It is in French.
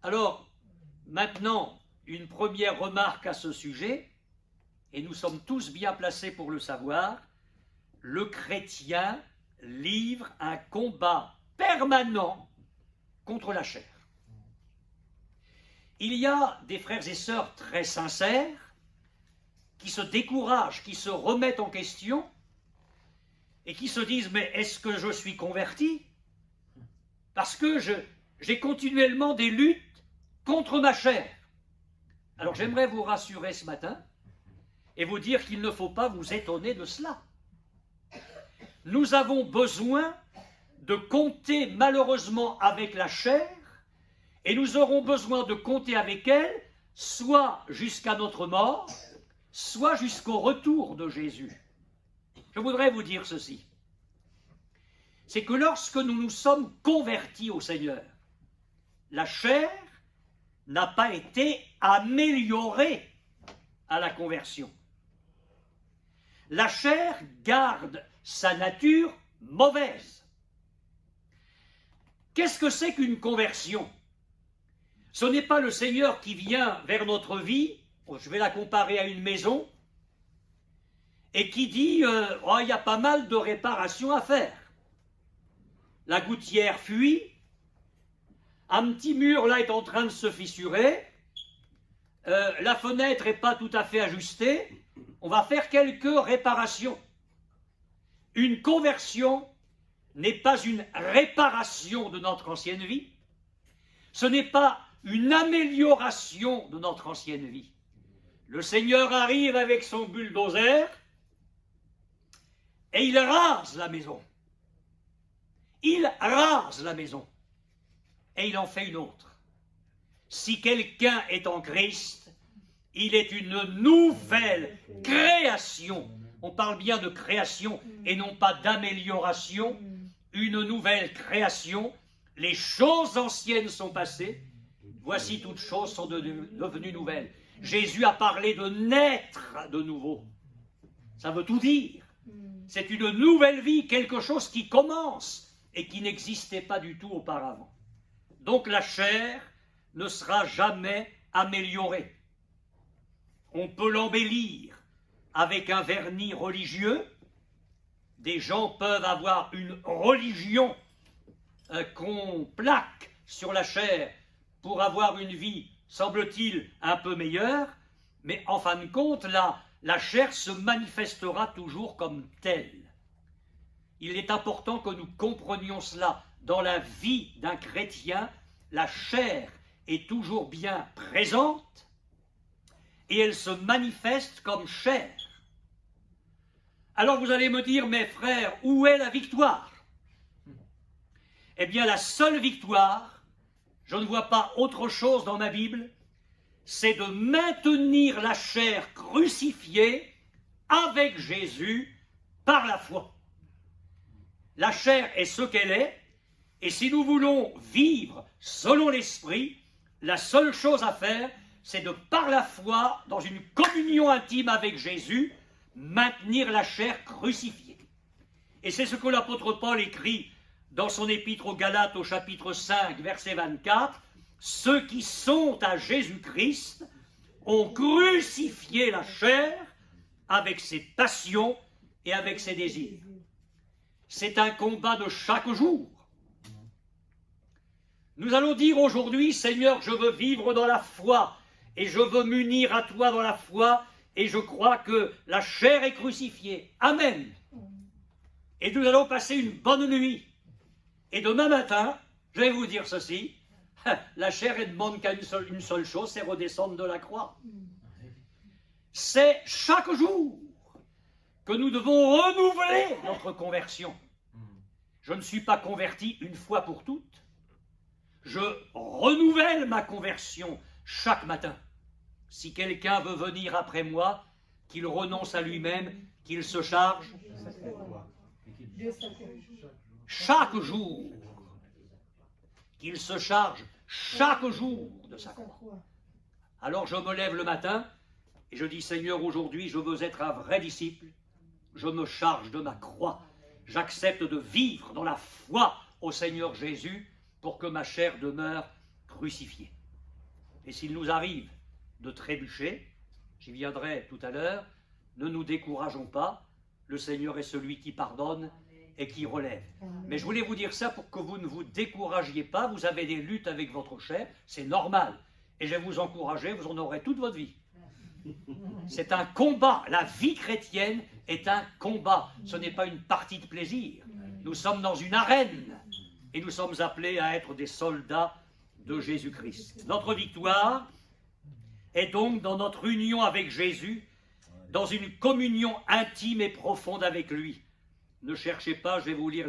Alors, maintenant, une première remarque à ce sujet, et nous sommes tous bien placés pour le savoir, le chrétien livre un combat permanent contre la chair. Il y a des frères et sœurs très sincères qui se découragent, qui se remettent en question et qui se disent « Mais est-ce que je suis converti ?» Parce que j'ai continuellement des luttes contre ma chair. Alors j'aimerais vous rassurer ce matin et vous dire qu'il ne faut pas vous étonner de cela. Nous avons besoin de compter malheureusement avec la chair et nous aurons besoin de compter avec elle soit jusqu'à notre mort, soit jusqu'au retour de Jésus. Je voudrais vous dire ceci. C'est que lorsque nous nous sommes convertis au Seigneur, la chair n'a pas été améliorée à la conversion. La chair garde sa nature mauvaise. Qu'est-ce que c'est qu'une conversion? Ce n'est pas le Seigneur qui vient vers notre vie, je vais la comparer à une maison, et qui dit oh, il y a pas mal de réparations à faire. La gouttière fuit, un petit mur là est en train de se fissurer, la fenêtre n'est pas tout à fait ajustée, on va faire quelques réparations. Une conversion n'est pas une réparation de notre ancienne vie, ce n'est pas une amélioration de notre ancienne vie. Le Seigneur arrive avec son bulldozer et il rase la maison. Il rase la maison et il en fait une autre. Si quelqu'un est en Christ, il est une nouvelle création. On parle bien de création et non pas d'amélioration. Une nouvelle création. Les choses anciennes sont passées. Voici toutes choses sont devenues nouvelles. Jésus a parlé de naître de nouveau. Ça veut tout dire. C'est une nouvelle vie, quelque chose qui commence et qui n'existait pas du tout auparavant. Donc la chair ne sera jamais améliorée. On peut l'embellir avec un vernis religieux. Des gens peuvent avoir une religion qu'on plaque sur la chair pour avoir une vie, semble-t-il, un peu meilleure, mais en fin de compte, la chair se manifestera toujours comme telle. Il est important que nous comprenions cela. Dans la vie d'un chrétien, la chair est toujours bien présente et elle se manifeste comme chair. Alors vous allez me dire, mes frères, où est la victoire? Eh bien, la seule victoire, je ne vois pas autre chose dans ma Bible, c'est de maintenir la chair crucifiée avec Jésus par la foi. La chair est ce qu'elle est, et si nous voulons vivre selon l'Esprit, la seule chose à faire, c'est de, par la foi, dans une communion intime avec Jésus, maintenir la chair crucifiée. Et c'est ce que l'apôtre Paul écrit dans son épître aux Galates au chapitre 5, verset 24, « Ceux qui sont à Jésus-Christ ont crucifié la chair avec ses passions et avec ses désirs. » C'est un combat de chaque jour. Nous allons dire aujourd'hui, Seigneur, je veux vivre dans la foi et je veux m'unir à toi dans la foi et je crois que la chair est crucifiée. Amen. Et nous allons passer une bonne nuit. Et demain matin, je vais vous dire ceci, la chair ne demande qu'à une seule chose, c'est redescendre de la croix. C'est chaque jour que nous devons renouveler notre conversion. Je ne suis pas converti une fois pour toutes. Je renouvelle ma conversion chaque matin. Si quelqu'un veut venir après moi, qu'il renonce à lui-même, qu'il se charge chaque jour. Qu'il se charge chaque jour de sa croix. Alors je me lève le matin et je dis, Seigneur, aujourd'hui je veux être un vrai disciple. Je me charge de ma croix. J'accepte de vivre dans la foi au Seigneur Jésus pour que ma chair demeure crucifiée. Et s'il nous arrive de trébucher, j'y viendrai tout à l'heure, ne nous décourageons pas, le Seigneur est celui qui pardonne et qui relève. Mais je voulais vous dire ça pour que vous ne vous découragiez pas, vous avez des luttes avec votre chair, c'est normal. Et je vais vous encourager, vous en aurez toute votre vie. C'est un combat, la vie chrétienne est un combat, ce n'est pas une partie de plaisir. Nous sommes dans une arène et nous sommes appelés à être des soldats de Jésus-Christ. Notre victoire est donc dans notre union avec Jésus, dans une communion intime et profonde avec lui. Ne cherchez pas, je vais vous lire